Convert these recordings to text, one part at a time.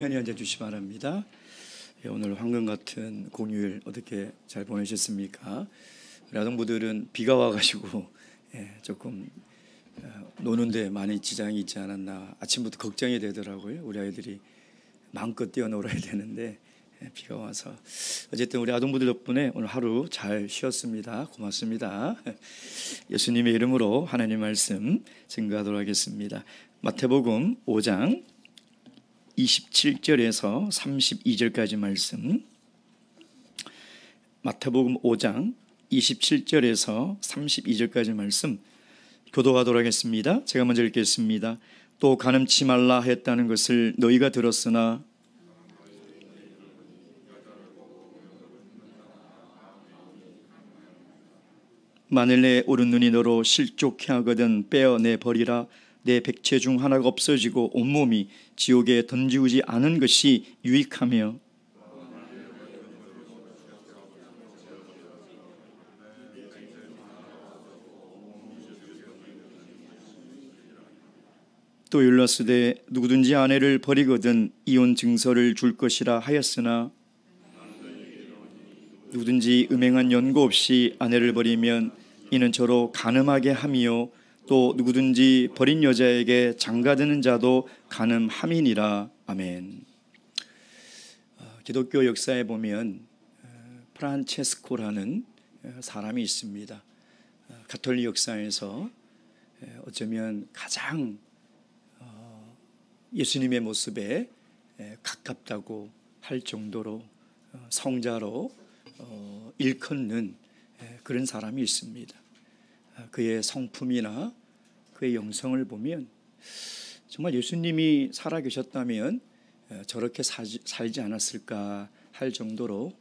편히 앉아주시기 바랍니다. 오늘 황금 같은 공휴일 어떻게 잘 보내셨습니까? 우리 아동부들은 비가 와가지고 조금 노는데 많이 지장이 있지 않았나. 아침부터 걱정이 되더라고요. 우리 아이들이 마음껏 뛰어놀아야 되는데 비가 와서. 어쨌든 우리 아동부들 덕분에 오늘 하루 잘 쉬었습니다. 고맙습니다. 예수님의 이름으로 하나님 말씀 증거하도록 하겠습니다. 마태복음 5장 27절에서 32절까지 말씀, 마태복음 5장 27절에서 32절까지 말씀 교독하도록 하겠습니다. 제가 먼저 읽겠습니다. 또 간음치 말라 했다는 것을 너희가 들었으나 만일 내 오른눈이 너로 실족해 하거든 빼어내 버리라. 내 백체 중 하나가 없어지고 온몸이 지옥에 던지우지 않은 것이 유익하며 또 일러스되 누구든지 아내를 버리거든 이혼 증서를 줄 것이라 하였으나 누구든지 음행한 연고 없이 아내를 버리면 이는 저로 간음하게 함이요 또 누구든지 버린 여자에게 장가드는 자도 간음함이니라. 아멘. 기독교 역사에 보면 프란체스코라는 사람이 있습니다. 가톨릭 역사에서 어쩌면 가장 예수님의 모습에 가깝다고 할 정도로 성자로 일컫는 그런 사람이 있습니다. 그의 성품이나 그의 영성을 보면 정말 예수님이 살아계셨다면 저렇게 살지 않았을까 할 정도로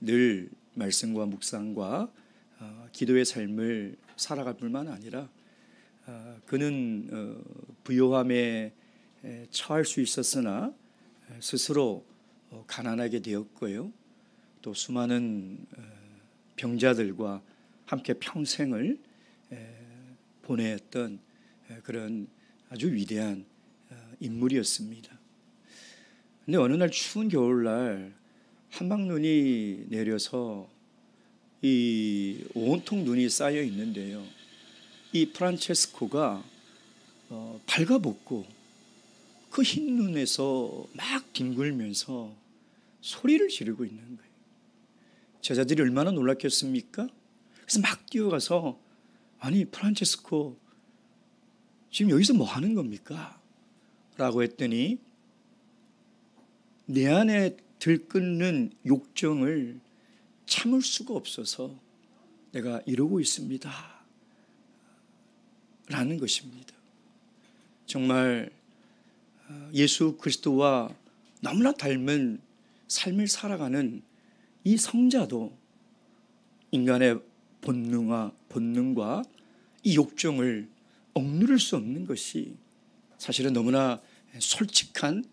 늘 말씀과 묵상과 기도의 삶을 살아갈 뿐만 아니라 그는 부요함에 처할 수 있었으나 스스로 가난하게 되었고요. 또 수많은 병자들과 함께 평생을 보냈던 그런 아주 위대한 인물이었습니다. 근데 어느 날 추운 겨울날 한방눈이 내려서 이 온통 눈이 쌓여 있는데요. 이 프란체스코가 발가벗고 그 흰 눈에서 막 뒹굴면서 소리를 지르고 있는 거예요. 제자들이 얼마나 놀랐겠습니까? 그래서 막 뛰어가서 아니 프란체스코 지금 여기서 뭐 하는 겁니까? 라고 했더니 내 안에 들끓는 욕정을 참을 수가 없어서 내가 이러고 있습니다. 라는 것입니다. 정말 예수 그리스도와 너무나 닮은 삶을 살아가는 이 성자도 인간의 본능과 이 욕정을 억누를 수 없는 것이 사실은 너무나 솔직한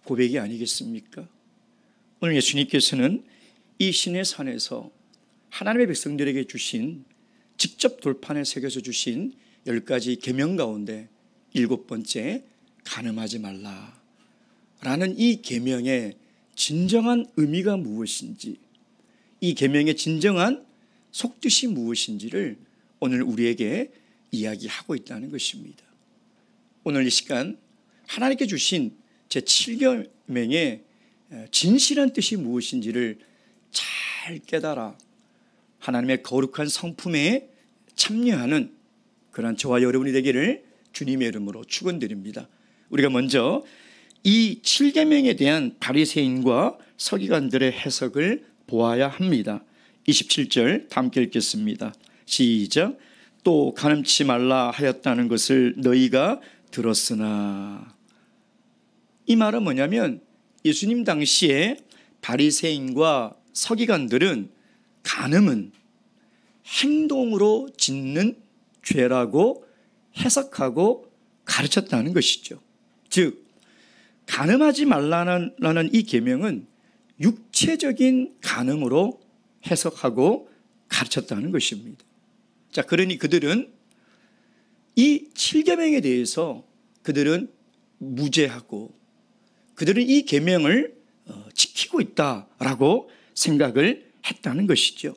고백이 아니겠습니까? 오늘 예수님께서는 이 신의 산에서 하나님의 백성들에게 주신 직접 돌판에 새겨서 주신 10가지 계명 가운데 7번째 간음하지 말라 라는 이 계명의 진정한 의미가 무엇인지, 이 계명의 진정한 속뜻이 무엇인지를 오늘 우리에게 이야기하고 있다는 것입니다. 오늘 이 시간 하나님께 주신 제7계명의 진실한 뜻이 무엇인지를 잘 깨달아 하나님의 거룩한 성품에 참여하는 그런 저와 여러분이 되기를 주님의 이름으로 축원드립니다. 우리가 먼저 이 7계명에 대한 바리새인과 서기관들의 해석을 보아야 합니다. 27절 다 함께 읽겠습니다. 시작. 또 간음치 말라 하였다는 것을 너희가 들었으나. 이 말은 뭐냐면 예수님 당시에 바리새인과 서기관들은 간음은 행동으로 짓는 죄라고 해석하고 가르쳤다는 것이죠. 즉 간음하지 말라는 이 계명은 육체적인 간음으로 해석하고 가르쳤다는 것입니다. 자, 그러니 그들은 이 7계명에 대해서 그들은 무죄하고 그들은 이 계명을 지키고 있다라고 생각을 했다는 것이죠.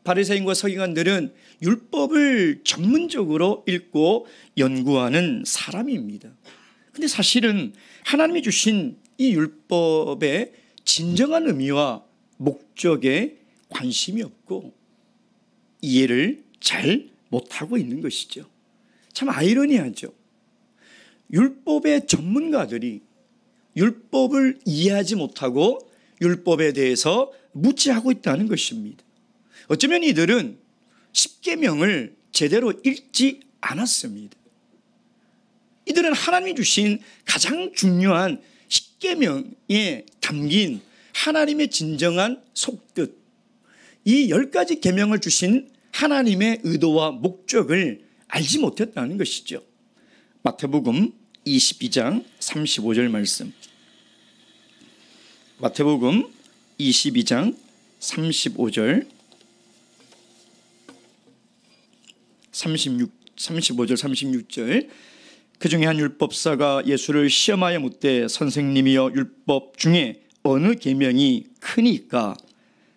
바리새인과 서기관들은 율법을 전문적으로 읽고 연구하는 사람입니다. 근데 사실은 하나님이 주신 이 율법의 진정한 의미와 목적에 관심이 없고 이해를 잘 못하고 있는 것이죠. 참 아이러니하죠. 율법의 전문가들이 율법을 이해하지 못하고 율법에 대해서 무지하고 있다는 것입니다. 어쩌면 이들은 십계명을 제대로 읽지 않았습니다. 이들은 하나님이 주신 가장 중요한 십계명에 담긴 하나님의 진정한 속뜻, 이 10가지 계명을 주신 하나님의 의도와 목적을 알지 못했다는 것이죠. 마태복음 22장 35절 말씀. 마태복음 22장 35절 35절 36절. 그 중에 한 율법사가 예수를 시험하여 묻되 선생님이여 율법 중에 어느 계명이 크니까?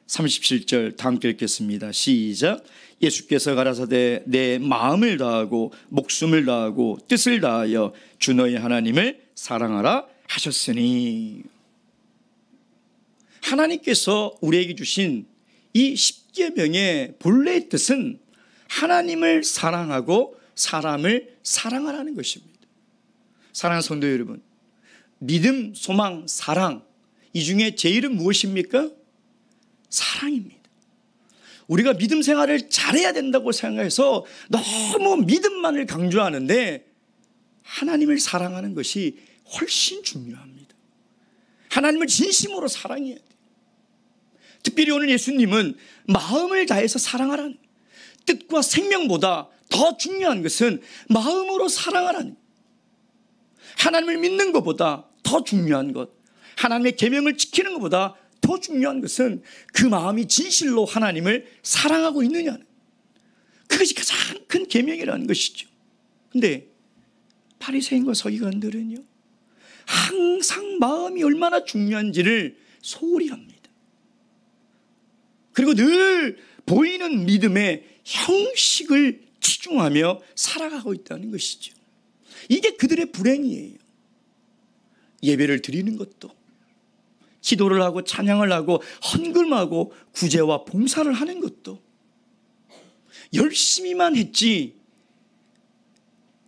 37절 다 함께 읽겠습니다. 시작. 예수께서 가라사대 내 마음을 다하고 목숨을 다하고 뜻을 다하여 주 너희 하나님을 사랑하라 하셨으니. 하나님께서 우리에게 주신 이 십계명의 본래의 뜻은 하나님을 사랑하고 사람을 사랑하라는 것입니다. 사랑하는 성도 여러분, 믿음, 소망, 사랑, 이 중에 제일은 무엇입니까? 사랑입니다. 우리가 믿음 생활을 잘해야 된다고 생각해서 너무 믿음만을 강조하는데 하나님을 사랑하는 것이 훨씬 중요합니다. 하나님을 진심으로 사랑해야 돼요. 특별히 오늘 예수님은 마음을 다해서 사랑하라는, 뜻과 생명보다 더 중요한 것은 마음으로 사랑하라는, 하나님을 믿는 것보다 더 중요한 것, 하나님의 계명을 지키는 것보다 더 중요한 것은 그 마음이 진실로 하나님을 사랑하고 있느냐는, 그것이 가장 큰 계명이라는 것이죠. 그런데 바리새인과 서기관들은요, 항상 마음이 얼마나 중요한지를 소홀히 합니다. 그리고 늘 보이는 믿음의 형식을 치중하며 살아가고 있다는 것이죠. 이게 그들의 불행이에요. 예배를 드리는 것도, 기도를 하고 찬양을 하고 헌금하고 구제와 봉사를 하는 것도 열심히만 했지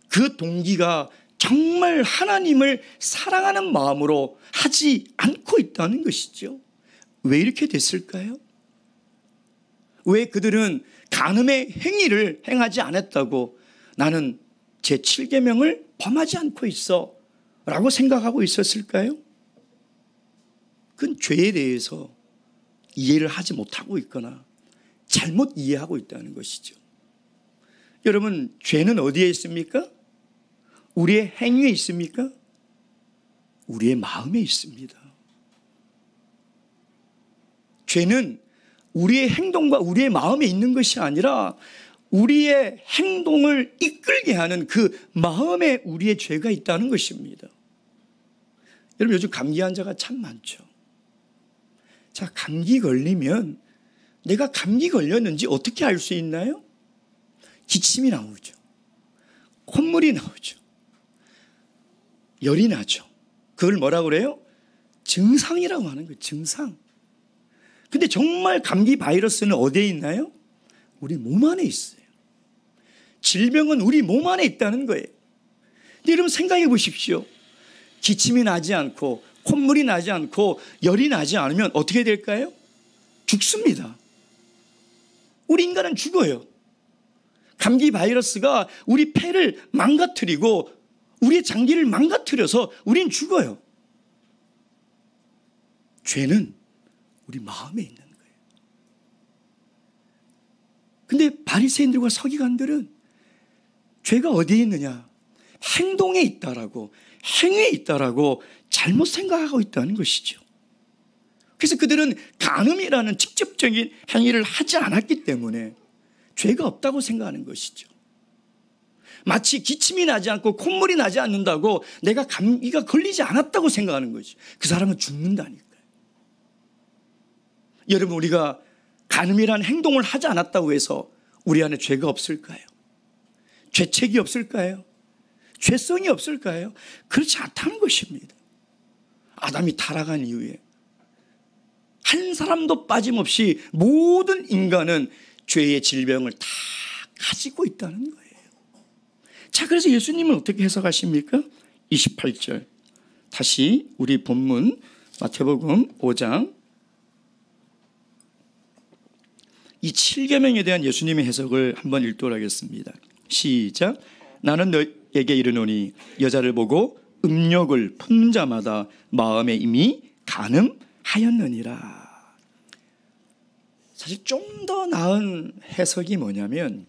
그 동기가 정말 하나님을 사랑하는 마음으로 하지 않고 있다는 것이죠. 왜 이렇게 됐을까요? 왜 그들은 간음의 행위를 행하지 않았다고 나는 제 7계명을 범하지 않고 있어 라고 생각하고 있었을까요? 그건 죄에 대해서 이해를 하지 못하고 있거나 잘못 이해하고 있다는 것이죠. 여러분, 죄는 어디에 있습니까? 우리의 행위에 있습니까? 우리의 마음에 있습니다. 죄는 우리의 행동과 우리의 마음에 있는 것이 아니라 우리의 행동을 이끌게 하는 그 마음에 우리의 죄가 있다는 것입니다. 여러분, 요즘 감기 환자가 참 많죠. 자, 감기 걸리면 내가 감기 걸렸는지 어떻게 알 수 있나요? 기침이 나오죠. 콧물이 나오죠. 열이 나죠. 그걸 뭐라고 그래요? 증상이라고 하는 거예요. 증상. 근데 정말 감기 바이러스는 어디에 있나요? 우리 몸 안에 있어요. 질병은 우리 몸 안에 있다는 거예요. 근데 여러분 생각해 보십시오. 기침이 나지 않고 콧물이 나지 않고 열이 나지 않으면 어떻게 될까요? 죽습니다. 우리 인간은 죽어요. 감기 바이러스가 우리 폐를 망가뜨리고 우리의 장기를 망가뜨려서 우린 죽어요. 죄는 우리 마음에 있는 거예요. 근데 바리새인들과 서기관들은 죄가 어디에 있느냐? 행동에 있다라고, 행위에 있다라고 잘못 생각하고 있다는 것이죠. 그래서 그들은 간음이라는 직접적인 행위를 하지 않았기 때문에 죄가 없다고 생각하는 것이죠. 마치 기침이 나지 않고 콧물이 나지 않는다고 내가 감기가 걸리지 않았다고 생각하는 거지. 그 사람은 죽는다니까요. 여러분, 우리가 간음이라는 행동을 하지 않았다고 해서 우리 안에 죄가 없을까요? 죄책이 없을까요? 죄성이 없을까요? 그렇지 않다는 것입니다. 아담이 타락한 이후에 한 사람도 빠짐없이 모든 인간은 죄의 질병을 다 가지고 있다는 거예요. 자, 그래서 예수님은 어떻게 해석하십니까? 28절 다시 우리 본문 마태복음 5장 이 7계명에 대한 예수님의 해석을 한번 읽도록 하겠습니다. 시작. 나는 너에게 이르노니 여자를 보고 음욕을 품는 자마다 마음에 이미 간음하였느니라. 사실 좀 더 나은 해석이 뭐냐면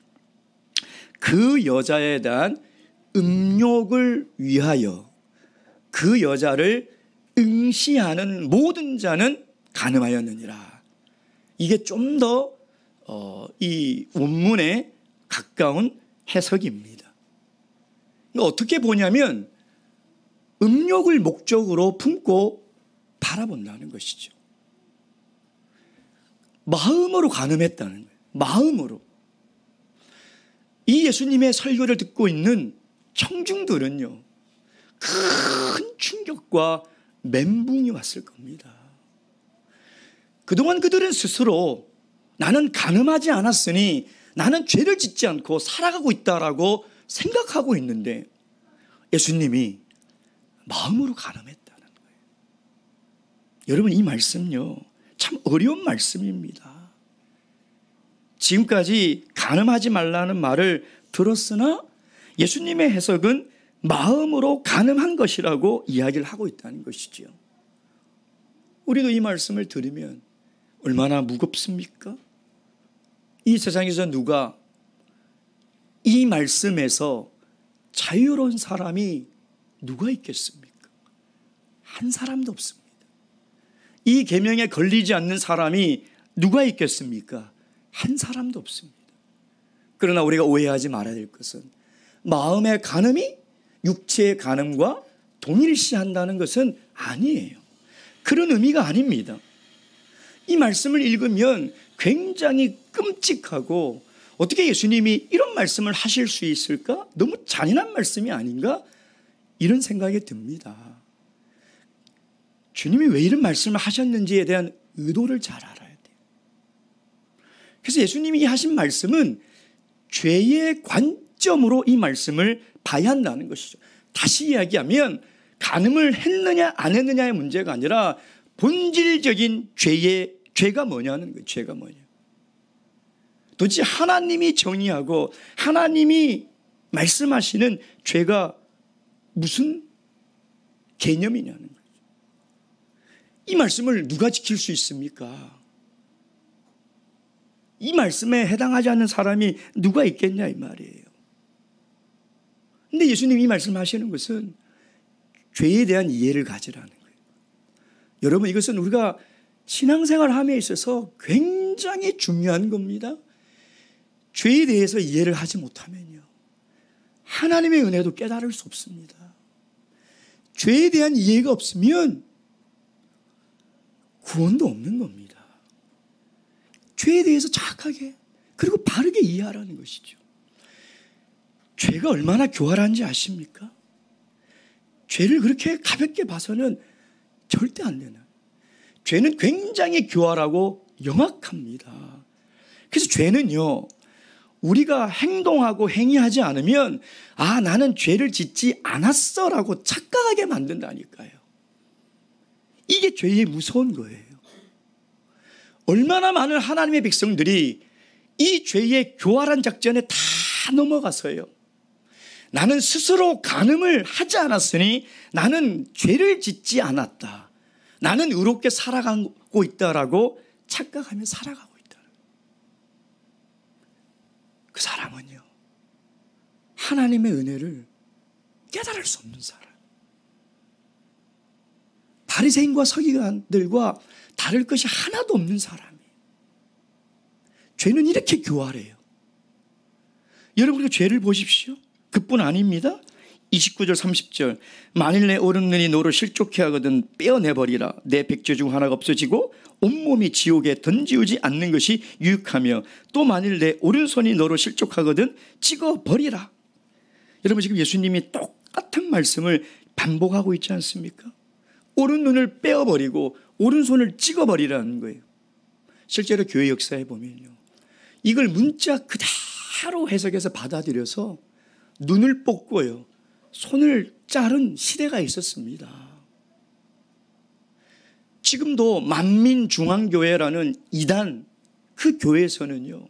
그 여자에 대한 음욕을 위하여 그 여자를 응시하는 모든 자는 간음하였느니라. 이게 좀 더 이 원문에 가까운 해석입니다. 어떻게 보냐면 음욕을 목적으로 품고 바라본다는 것이죠. 마음으로 간음했다는 거예요. 마음으로. 이 예수님의 설교를 듣고 있는 청중들은요, 큰 충격과 멘붕이 왔을 겁니다. 그동안 그들은 스스로 나는 간음하지 않았으니 나는 죄를 짓지 않고 살아가고 있다라고 생각하고 있는데 예수님이 마음으로 간음했다는 거예요. 여러분, 이 말씀요 참 어려운 말씀입니다. 지금까지 간음하지 말라는 말을 들었으나 예수님의 해석은 마음으로 간음한 것이라고 이야기를 하고 있다는 것이죠. 우리도 이 말씀을 들으면 얼마나 무겁습니까? 이 세상에서 누가 이 말씀에서 자유로운 사람이 누가 있겠습니까? 한 사람도 없습니다. 이 계명에 걸리지 않는 사람이 누가 있겠습니까? 한 사람도 없습니다. 그러나 우리가 오해하지 말아야 될 것은 마음의 간음이 육체의 간음과 동일시한다는 것은 아니에요. 그런 의미가 아닙니다. 이 말씀을 읽으면 굉장히 끔찍하고 어떻게 예수님이 이런 말씀을 하실 수 있을까? 너무 잔인한 말씀이 아닌가? 이런 생각이 듭니다. 주님이 왜 이런 말씀을 하셨는지에 대한 의도를 잘 알아야 돼요. 그래서 예수님이 하신 말씀은 죄의 관점으로 이 말씀을 봐야 한다는 것이죠. 다시 이야기하면 간음을 했느냐 안 했느냐의 문제가 아니라 본질적인 죄가 뭐냐는 거예요. 죄가 뭐냐. 도대체 하나님이 정의하고 하나님이 말씀하시는 죄가 무슨 개념이냐는 거죠. 이 말씀을 누가 지킬 수 있습니까? 이 말씀에 해당하지 않는 사람이 누가 있겠냐 이 말이에요. 근데 예수님이 이 말씀하시는 것은 죄에 대한 이해를 가지라는 거예요. 여러분, 이것은 우리가 신앙생활함에 있어서 굉장히 중요한 겁니다. 죄에 대해서 이해를 하지 못하면요, 하나님의 은혜도 깨달을 수 없습니다. 죄에 대한 이해가 없으면 구원도 없는 겁니다. 죄에 대해서 정확하게 그리고 바르게 이해하라는 것이죠. 죄가 얼마나 교활한지 아십니까? 죄를 그렇게 가볍게 봐서는 절대 안 되나. 죄는 굉장히 교활하고 영악합니다. 그래서 죄는요, 우리가 행동하고 행위하지 않으면 나는 죄를 짓지 않았어 라고 착각하게 만든다니까요. 이게 죄의 무서운 거예요. 얼마나 많은 하나님의 백성들이 이 죄의 교활한 작전에 다 넘어가서요, 나는 스스로 간음을 하지 않았으니 나는 죄를 짓지 않았다, 나는 의롭게 살아가고 있다라고 착각하며 살아가고 있다. 그 사람은요, 하나님의 은혜를 깨달을 수 없는 사람, 바리새인과 서기관들과 다를 것이 하나도 없는 사람이에요. 죄는 이렇게 교활해요. 여러분, 우리가 죄를 보십시오. 그뿐 아닙니다. 29절 30절 만일 내 오른눈이 너로 실족해 하거든 빼어내버리라. 내 백제 중 하나가 없어지고 온몸이 지옥에 던지우지 않는 것이 유익하며 또 만일 내 오른손이 너로 실족하거든 찍어버리라. 여러분 지금 예수님이 똑같은 말씀을 반복하고 있지 않습니까? 오른눈을 빼어버리고 오른손을 찍어버리라는 거예요. 실제로 교회 역사에 보면요, 이걸 문자 그대로 해석해서 받아들여서 눈을 뽑고요 손을 자른 시대가 있었습니다. 지금도 만민중앙교회라는 이단, 그 교회에서는요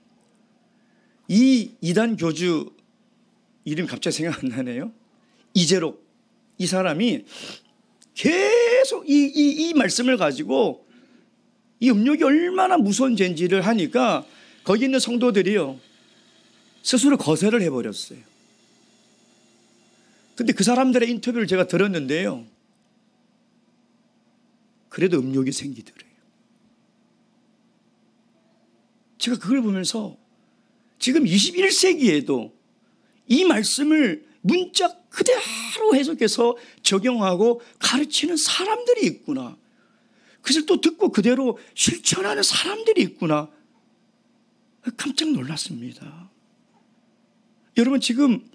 이 이단 교주 이름 갑자기 생각 안 나네요. 이재록, 이 사람이 계속 이 말씀을 가지고 이 음욕이 얼마나 무서운 죄인지를 하니까 거기 있는 성도들이요 스스로 거절을 해버렸어요. 근데 그 사람들의 인터뷰를 제가 들었는데요, 그래도 음욕이 생기더래요. 제가 그걸 보면서 지금 21세기에도 이 말씀을 문자 그대로 해석해서 적용하고 가르치는 사람들이 있구나, 그것을 또 듣고 그대로 실천하는 사람들이 있구나, 깜짝 놀랐습니다. 여러분 지금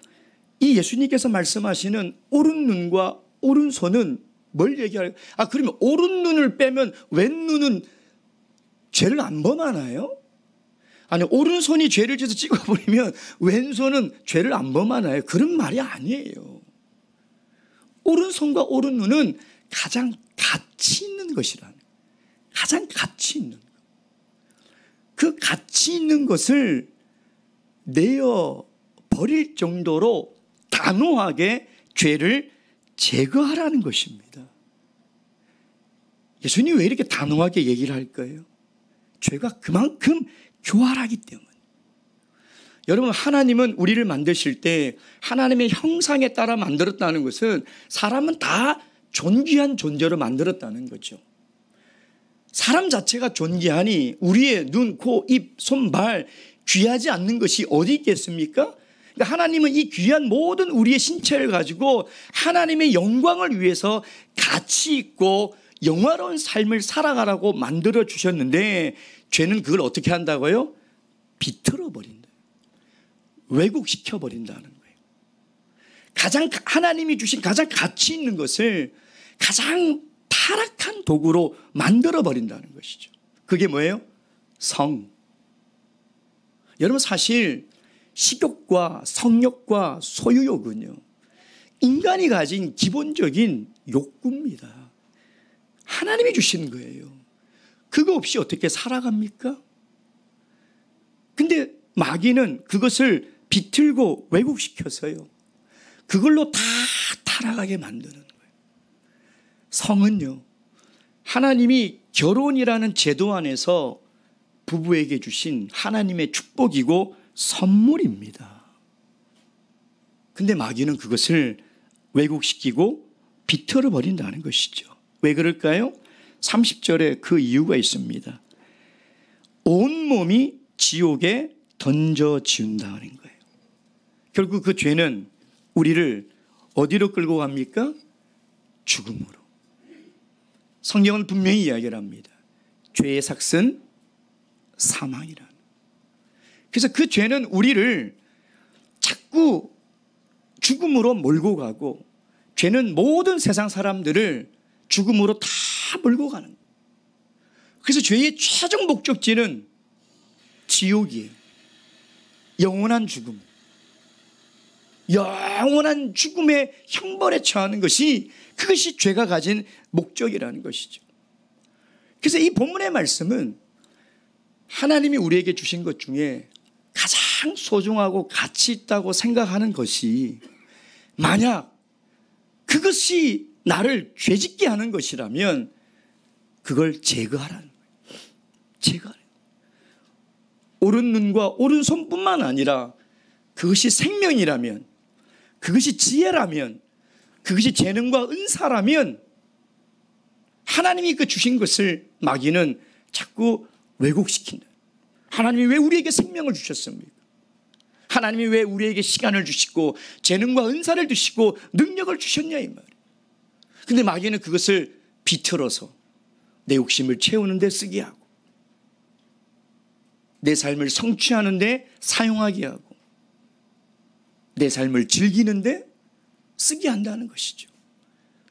이 예수님께서 말씀하시는 오른눈과 오른손은 뭘 얘기할까요? 그러면 오른눈을 빼면 왼눈은 죄를 안 범하나요? 아니, 오른손이 죄를 지어서 찍어버리면 왼손은 죄를 안 범하나요? 그런 말이 아니에요. 오른손과 오른눈은 가장 가치 있는 것이라는, 가장 가치 있는 것. 그 가치 있는 것을 내어 버릴 정도로 단호하게 죄를 제거하라는 것입니다. 예수님이 왜 이렇게 단호하게 얘기를 할까요? 죄가 그만큼 교활하기 때문에. 여러분, 하나님은 우리를 만드실 때 하나님의 형상에 따라 만들었다는 것은 사람은 다 존귀한 존재로 만들었다는 거죠. 사람 자체가 존귀하니 우리의 눈, 코, 입, 손, 발 귀하지 않는 것이 어디 있겠습니까? 그러니까 하나님은 이 귀한 모든 우리의 신체를 가지고 하나님의 영광을 위해서 가치 있고 영화로운 삶을 살아가라고 만들어 주셨는데, 죄는 그걸 어떻게 한다고요? 비틀어 버린다, 왜곡시켜 버린다는 거예요. 가장 하나님이 주신 가장 가치 있는 것을 가장 타락한 도구로 만들어 버린다는 것이죠. 그게 뭐예요? 성. 여러분, 사실 식욕과 성욕과 소유욕은요 인간이 가진 기본적인 욕구입니다. 하나님이 주신 거예요. 그거 없이 어떻게 살아갑니까? 근데 마귀는 그것을 비틀고 왜곡시켜서요 그걸로 다 타락하게 만드는 거예요. 성은요 하나님이 결혼이라는 제도 안에서 부부에게 주신 하나님의 축복이고 선물입니다. 근데 마귀는 그것을 왜곡시키고 비틀어 버린다는 것이죠. 왜 그럴까요? 30절에 그 이유가 있습니다. 온몸이 지옥에 던져지운다는 거예요. 결국 그 죄는 우리를 어디로 끌고 갑니까? 죽음으로. 성경은 분명히 이야기를 합니다. 죄의 삭은 사망이라는. 그래서 그 죄는 우리를 자꾸 죽음으로 몰고 가고, 죄는 모든 세상 사람들을 죽음으로 다 몰고 가는 거예요. 그래서 죄의 최종 목적지는 지옥이에요. 영원한 죽음, 영원한 죽음의 형벌에 처하는 것이, 그것이 죄가 가진 목적이라는 것이죠. 그래서 이 본문의 말씀은 하나님이 우리에게 주신 것 중에 가장 소중하고 가치 있다고 생각하는 것이, 만약 그것이 나를 죄짓게 하는 것이라면 그걸 제거하라는 거예요. 제거하라. 오른눈과 오른손뿐만 아니라 그것이 생명이라면, 그것이 지혜라면, 그것이 재능과 은사라면 하나님이 그 주신 것을 마귀는 자꾸 왜곡시킨다. 하나님이 왜 우리에게 생명을 주셨습니까? 하나님이 왜 우리에게 시간을 주시고 재능과 은사를 주시고 능력을 주셨냐 이 말이에요. 근데 마귀는 그것을 비틀어서 내 욕심을 채우는 데 쓰게 하고 내 삶을 성취하는 데 사용하게 하고 내 삶을 즐기는 데 쓰게 한다는 것이죠.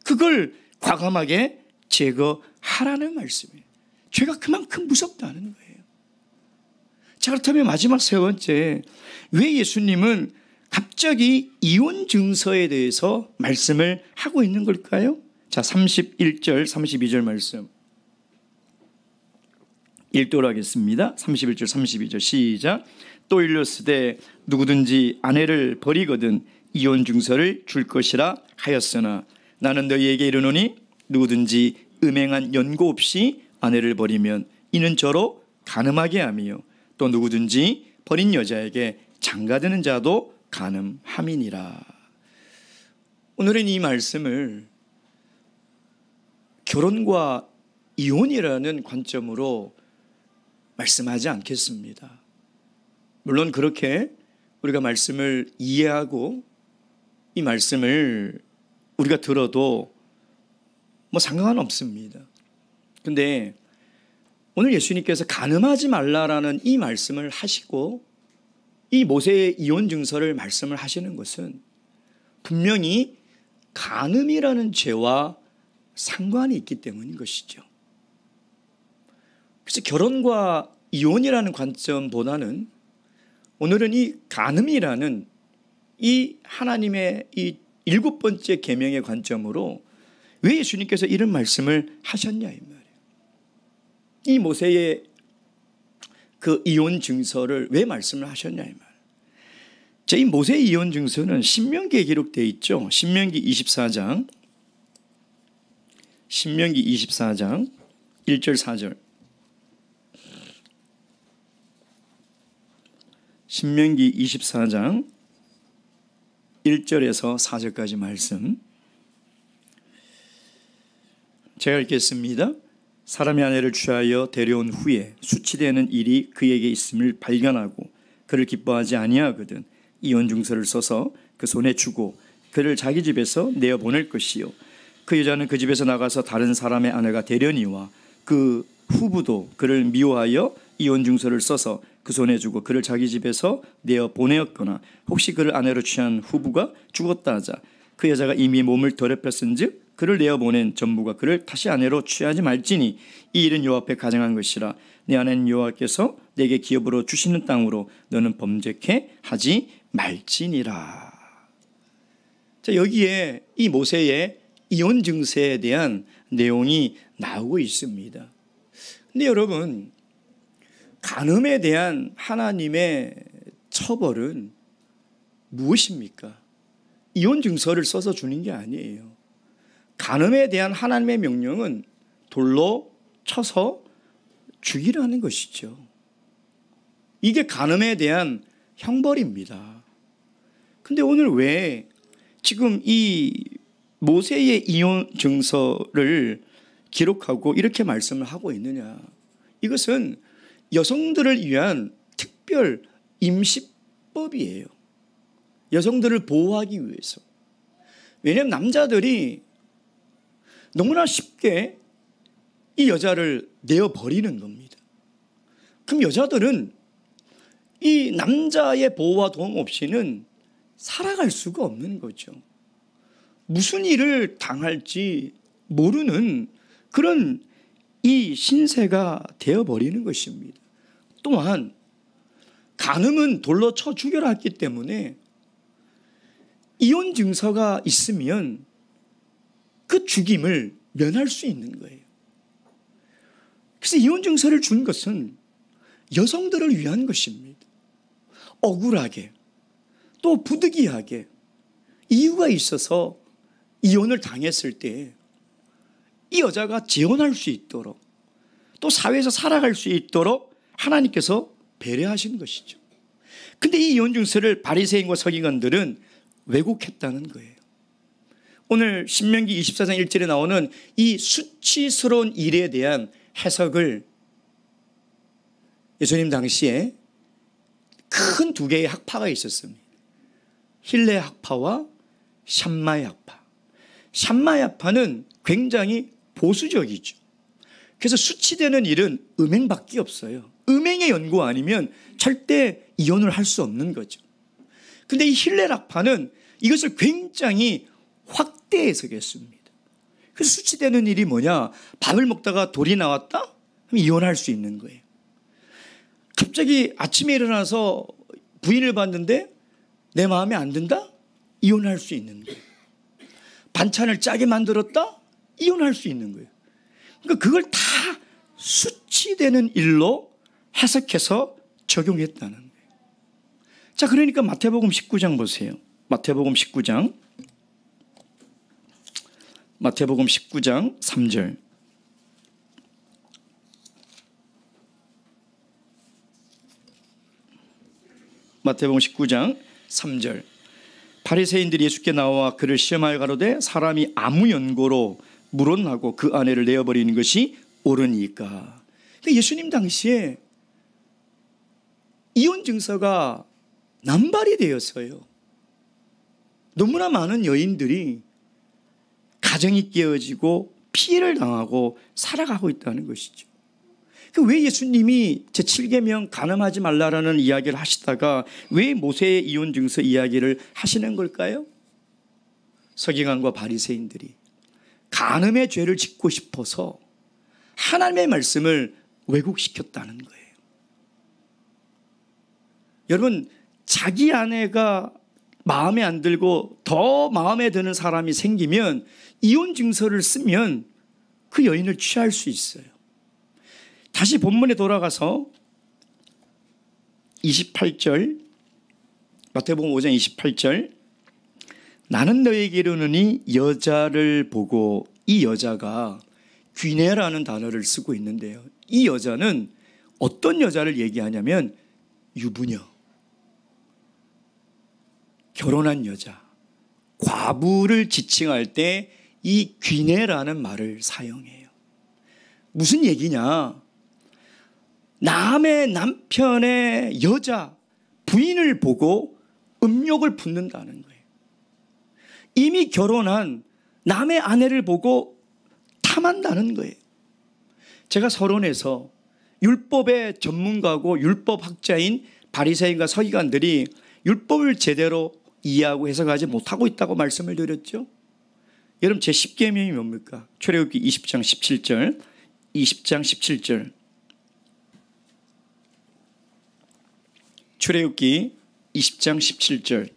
그걸 과감하게 제거하라는 말씀이에요. 죄가 그만큼 무섭다는 거예요. 자, 그렇다면 마지막 세 번째, 왜 예수님은 갑자기 이혼 증서에 대해서 말씀을 하고 있는 걸까요? 자, 31절 32절 말씀 읽도록 하겠습니다. 31절 32절 시작. 또 일렀으되 누구든지 아내를 버리거든 이혼 증서를 줄 것이라 하였으나 나는 너희에게 이르노니 누구든지 음행한 연고 없이 아내를 버리면 이는 저로 간음하게 하며 또 누구든지 버린 여자에게 장가드는 자도 간음함이니라. 오늘은 이 말씀을 결혼과 이혼이라는 관점으로 말씀하지 않겠습니다. 물론 그렇게 우리가 말씀을 이해하고 이 말씀을 우리가 들어도 뭐 상관은 없습니다. 근데 오늘 예수님께서 간음하지 말라라는 이 말씀을 하시고 이 모세의 이혼 증서를 말씀을 하시는 것은 분명히 간음이라는 죄와 상관이 있기 때문인 것이죠. 그래서 결혼과 이혼이라는 관점보다는 오늘은 이 간음이라는 이 하나님의 이 7번째 계명의 관점으로 왜 예수님께서 이런 말씀을 하셨냐 이 말이에요. 이 모세의 그 이혼 증서를 왜 말씀을 하셨냐 이 말이에요. 자, 이 모세의 이혼 증서는 신명기에 기록되어 있죠. 신명기 24장 1절 4절. 신명기 24장 1절에서 4절까지 말씀 제가 읽겠습니다. 사람의 아내를 취하여 데려온 후에 수치되는 일이 그에게 있음을 발견하고 그를 기뻐하지 아니하거든 이혼 증서를 써서 그 손에 주고 그를 자기 집에서 내어보낼 것이요 그 여자는 그 집에서 나가서 다른 사람의 아내가 되려니와 그 후부도 그를 미워하여 이혼 증서를 써서 그 손에 주고 그를 자기 집에서 내어보내었거나 혹시 그를 아내로 취한 후부가 죽었다 하자 그 여자가 이미 몸을 더럽혔은즉 그를 내어보낸 전부가 그를 다시 아내로 취하지 말지니 이 일은 여호와 앞에 가증한 것이라 내 아내는 여호와께서 내게 기업으로 주시는 땅으로 너는 범죄케 하지 말지니라. 자, 여기에 이 모세의 이혼 증서에 대한 내용이 나오고 있습니다. 근데 여러분, 간음에 대한 하나님의 처벌은 무엇입니까? 이혼 증서를 써서 주는 게 아니에요. 간음에 대한 하나님의 명령은 돌로 쳐서 죽이라는 것이죠. 이게 간음에 대한 형벌입니다. 근데 오늘 왜 지금 이 모세의 이혼 증서를 기록하고 이렇게 말씀을 하고 있느냐? 이것은 여성들을 위한 특별 임시법이에요. 여성들을 보호하기 위해서. 왜냐하면 남자들이 너무나 쉽게 이 여자를 내어버리는 겁니다. 그럼 여자들은 이 남자의 보호와 도움 없이는 살아갈 수가 없는 거죠. 무슨 일을 당할지 모르는 그런 이 신세가 되어버리는 것입니다. 또한 간음은 돌로 쳐 죽여라 했기 때문에 이혼 증서가 있으면 그 죽임을 면할 수 있는 거예요. 그래서 이혼 증서를 준 것은 여성들을 위한 것입니다. 억울하게 또 부득이하게 이유가 있어서 이혼을 당했을 때 이 여자가 재혼할 수 있도록 또 사회에서 살아갈 수 있도록 하나님께서 배려하신 것이죠. 근데 이 이혼 증서를 바리새인과 서기관들은 왜곡했다는 거예요. 오늘 신명기 24장 1절에 나오는 이 수치스러운 일에 대한 해석을 예수님 당시에 큰 두 개의 학파가 있었습니다. 힐레 학파와 샴마의 학파. 샴마의 학파는 굉장히 보수적이죠. 그래서 수치되는 일은 음행밖에 없어요. 음행의 연고 아니면 절대 이혼을 할 수 없는 거죠. 근데 이 힐레 학파는 이것을 굉장히 확대 해석했습니다. 그래서 수치되는 일이 뭐냐? 밥을 먹다가 돌이 나왔다? 그럼 이혼할 수 있는 거예요. 갑자기 아침에 일어나서 부인을 봤는데 내 마음에 안 든다? 이혼할 수 있는 거예요. 반찬을 짜게 만들었다? 이혼할 수 있는 거예요. 그러니까 그걸 다 수치되는 일로 해석해서 적용했다는 거예요. 자, 그러니까 마태복음 19장 보세요. 마태복음 19장 3절. 마태복음 19장 3절. 바리새인들이 예수께 나와 그를 시험하여 가로되 사람이 아무 연고로 물혼하고 그 아내를 내어버리는 것이 옳으니까. 예수님 당시에 이혼 증서가 남발이 되었어요. 너무나 많은 여인들이 가정이 깨어지고 피해를 당하고 살아가고 있다는 것이죠. 왜 예수님이 제7계명 간음하지 말라라는 이야기를 하시다가 왜 모세의 이혼 증서 이야기를 하시는 걸까요? 서기관과 바리새인들이 간음의 죄를 짓고 싶어서 하나님의 말씀을 왜곡시켰다는 거예요. 여러분, 자기 아내가 마음에 안 들고 더 마음에 드는 사람이 생기면 이혼 증서를 쓰면 그 여인을 취할 수 있어요. 다시 본문에 돌아가서 28절, 마태복음 5장 28절. 나는 너에게 이르노니 여자를 보고, 이 여자가 귀내라는 단어를 쓰고 있는데요, 이 여자는 어떤 여자를 얘기하냐면 유부녀, 결혼한 여자, 과부를 지칭할 때 이 귀내라는 말을 사용해요. 무슨 얘기냐? 남의 남편의 여자, 부인을 보고 음욕을 품는다는 거예요. 이미 결혼한 남의 아내를 보고 탐한다는 거예요. 제가 서론에서 율법의 전문가고 율법학자인 바리새인과 서기관들이 율법을 제대로 이해하고 해석하지 못하고 있다고 말씀을 드렸죠. 여러분, 제 10계명이 뭡니까? 출애굽기 20장 17절. 20장 17절. 출애굽기 20장 17절.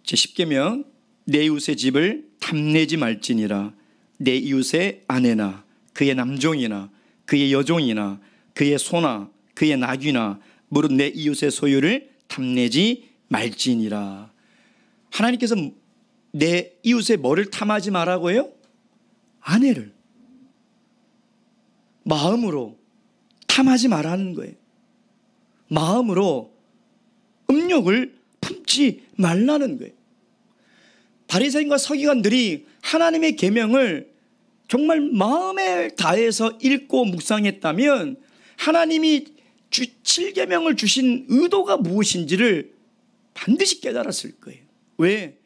제 10계명, 내 이웃의 집을 탐내지 말지니라. 내 이웃의 아내나 그의 남종이나 그의 여종이나 그의 소나 그의 나귀나 무릇 내 이웃의 소유를 탐내지 말지니라. 하나님께서 내 이웃의 뭐를 탐하지 말라고요? 아내를 마음으로 탐하지 말라는 거예요. 마음으로 음욕을 품지 말라는 거예요. 바리새인과 서기관들이 하나님의 계명을 정말 마음에 다해서 읽고 묵상했다면 하나님이 7계명을 주신 의도가 무엇인지를 반드시 깨달았을 거예요. 왜?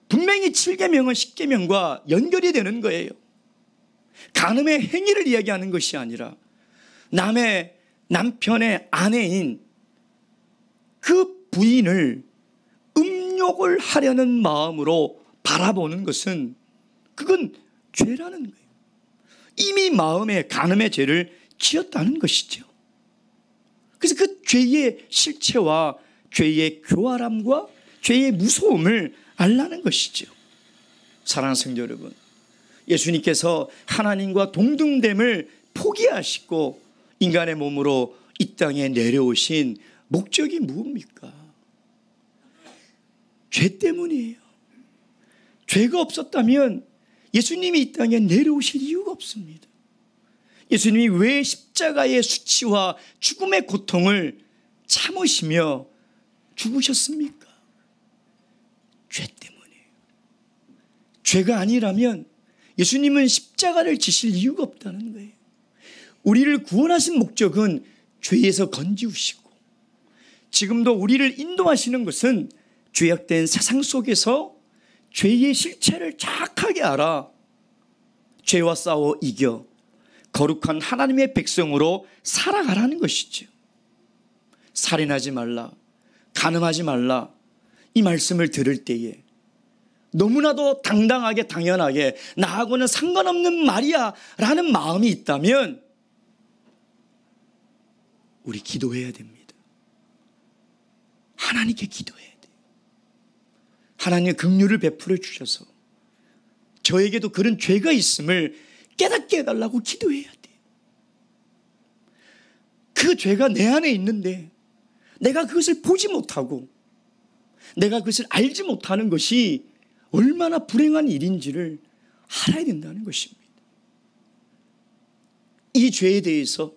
분명히 7계명은 10계명과 연결이 되는 거예요. 간음의 행위를 이야기하는 것이 아니라 남의 남편의 아내인 그 부인을 음욕을 하려는 마음으로 바라보는 것은 그건 죄라는 거예요. 이미 마음에 간음의 죄를 지었다는 것이죠. 그래서 그 죄의 실체와 죄의 교활함과 죄의 무서움을 알라는 것이죠. 사랑하는 성도 여러분, 예수님께서 하나님과 동등됨을 포기하시고 인간의 몸으로 이 땅에 내려오신 목적이 무엇입니까? 죄 때문이에요. 죄가 없었다면 예수님이 이 땅에 내려오실 이유가 없습니다. 예수님이 왜 십자가의 수치와 죽음의 고통을 참으시며 죽으셨습니까? 죄 때문이에요. 죄가 아니라면 예수님은 십자가를 지실 이유가 없다는 거예요. 우리를 구원하신 목적은 죄에서 건지우시고 지금도 우리를 인도하시는 것은 죄악된 세상 속에서 죄의 실체를 정확하게 알아 죄와 싸워 이겨 거룩한 하나님의 백성으로 살아가라는 것이죠. 살인하지 말라, 간음하지 말라, 이 말씀을 들을 때에 너무나도 당당하게 당연하게 나하고는 상관없는 말이야 라는 마음이 있다면 우리 기도해야 됩니다. 하나님께 기도해야 돼요. 하나님의 긍휼을 베풀어 주셔서 저에게도 그런 죄가 있음을 깨닫게 해달라고 기도해야 돼요. 그 죄가 내 안에 있는데 내가 그것을 보지 못하고 내가 그것을 알지 못하는 것이 얼마나 불행한 일인지를 알아야 된다는 것입니다. 이 죄에 대해서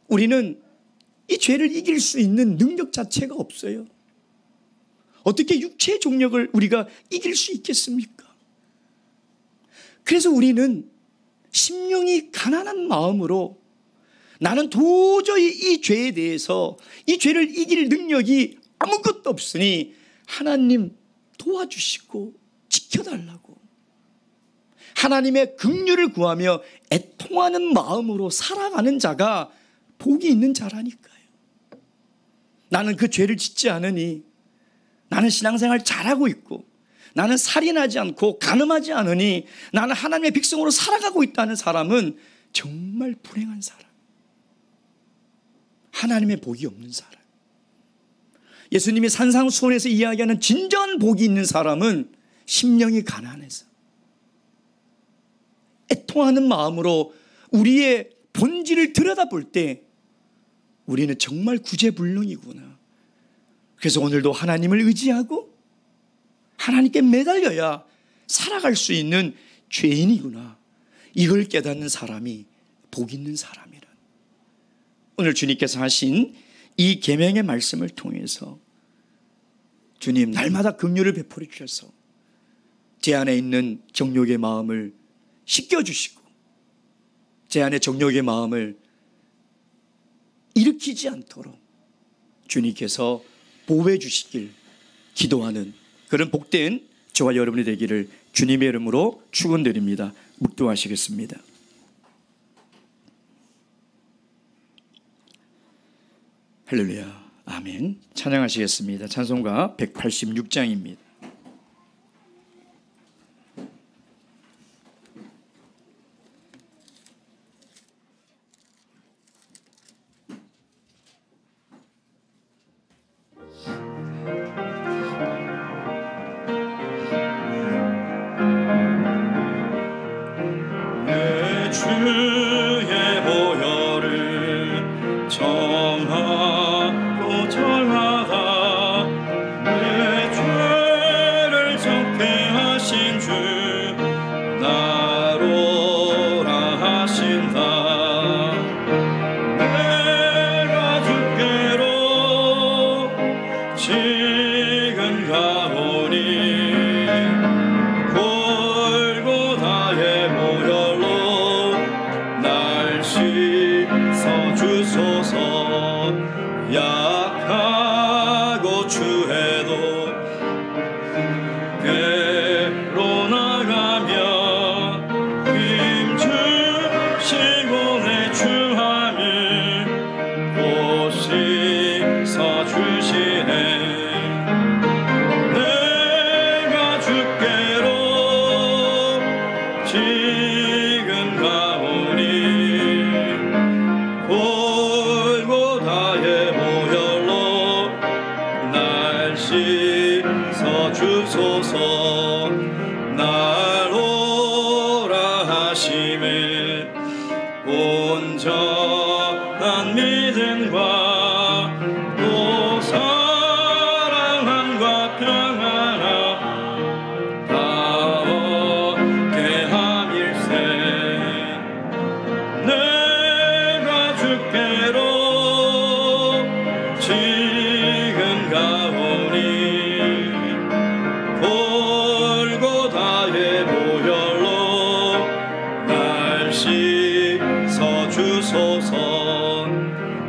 우리는 이 죄를 이길 수 있는 능력 자체가 없어요. 어떻게 육체의 종력을 우리가 이길 수 있겠습니까? 그래서 우리는 심령이 가난한 마음으로 나는 도저히 이 죄에 대해서 이 죄를 이길 능력이 아무것도 없으니 하나님 도와주시고 지켜달라고 하나님의 긍휼을 구하며 애통하는 마음으로 살아가는 자가 복이 있는 자라니까요. 나는 그 죄를 짓지 않으니 나는 신앙생활 잘하고 있고 나는 살인하지 않고 간음하지 않으니 나는 하나님의 백성으로 살아가고 있다는 사람은 정말 불행한 사람, 하나님의 복이 없는 사람. 예수님이 산상수훈에서 이야기하는 진정한 복이 있는 사람은 심령이 가난해서 애통하는 마음으로 우리의 본질을 들여다볼 때 우리는 정말 구제불능이구나. 그래서 오늘도 하나님을 의지하고 하나님께 매달려야 살아갈 수 있는 죄인이구나. 이걸 깨닫는 사람이 복 있는 사람이라. 오늘 주님께서 하신 이 계명의 말씀을 통해서 주님 날마다 긍휼을 베풀어 주셔서 제 안에 있는 정욕의 마음을 씻겨주시고 제 안에 정욕의 마음을 일으키지 않도록 주님께서 보호해 주시길 기도하는 그런 복된 저와 여러분이 되기를 주님의 이름으로 축원드립니다. 묵도하시겠습니다. 할렐루야. 아멘. 찬양하시겠습니다. 찬송가 186장입니다.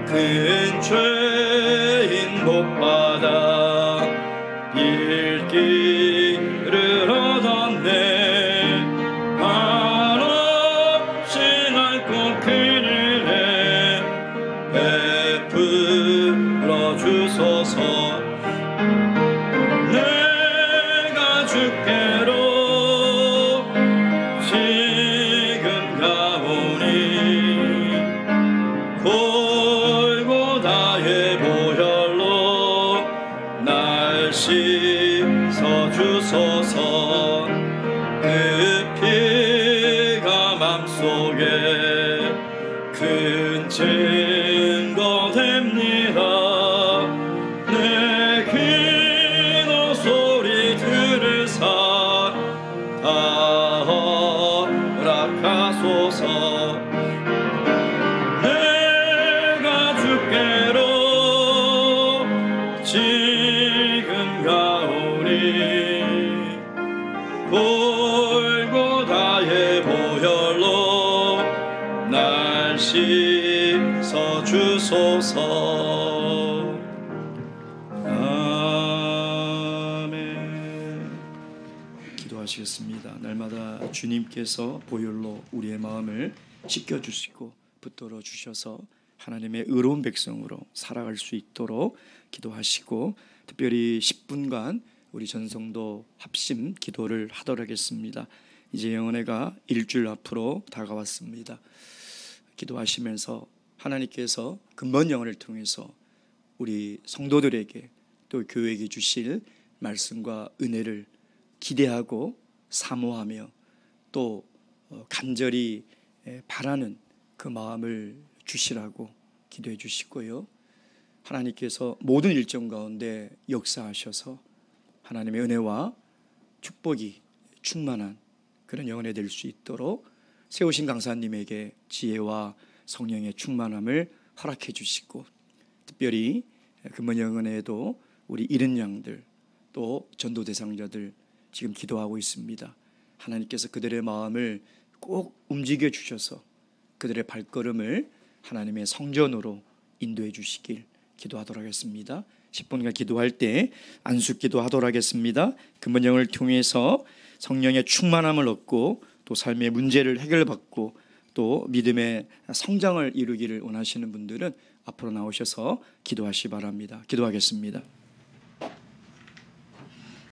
큰 죄인 복받아 일기를 얻었네. 한없이 넓고 큰 은혜 베풀어 주소서. 내가 주께로 지금 가오니 골고다의 보혈로 날 씻어 주소서. 그 피가 맘속에 큰 증거 됩니다. 내 기도 소리 들으사 다 허락하소서. 내가 주께로 지금 가오니 골고다의 보혈로 날 씻어 주소서. 아멘. 기도하시겠습니다. 날마다 주님께서 보혈로 우리의 마음을 씻겨주시고 붙들어 주셔서 하나님의 의로운 백성으로 살아갈 수 있도록 기도하시고, 특별히 10분간 우리 전성도 합심 기도를 하도록 하겠습니다. 이제 영원회가 일주일 앞으로 다가왔습니다. 기도하시면서 하나님께서 근본 영혼을 통해서 우리 성도들에게 또 교회에게 주실 말씀과 은혜를 기대하고 사모하며 또 간절히 바라는 그 마음을 주시라고 기도해 주시고요. 하나님께서 모든 일정 가운데 역사하셔서 하나님의 은혜와 축복이 충만한 그런 영혼이 될 수 있도록 세우신 강사님에게 지혜와 성령의 충만함을 허락해 주시고, 특별히 근본 영혼에도 우리 잃은 양들 또 전도 대상자들 지금 기도하고 있습니다. 하나님께서 그들의 마음을 꼭 움직여 주셔서 그들의 발걸음을 하나님의 성전으로 인도해 주시길 기도하도록 하겠습니다. 10분간 기도할 때 안수기도 하도록 하겠습니다. 근본 영을 통해서 성령의 충만함을 얻고 또 삶의 문제를 해결받고 또 믿음의 성장을 이루기를 원하시는 분들은 앞으로 나오셔서 기도하시 바랍니다. 기도하겠습니다.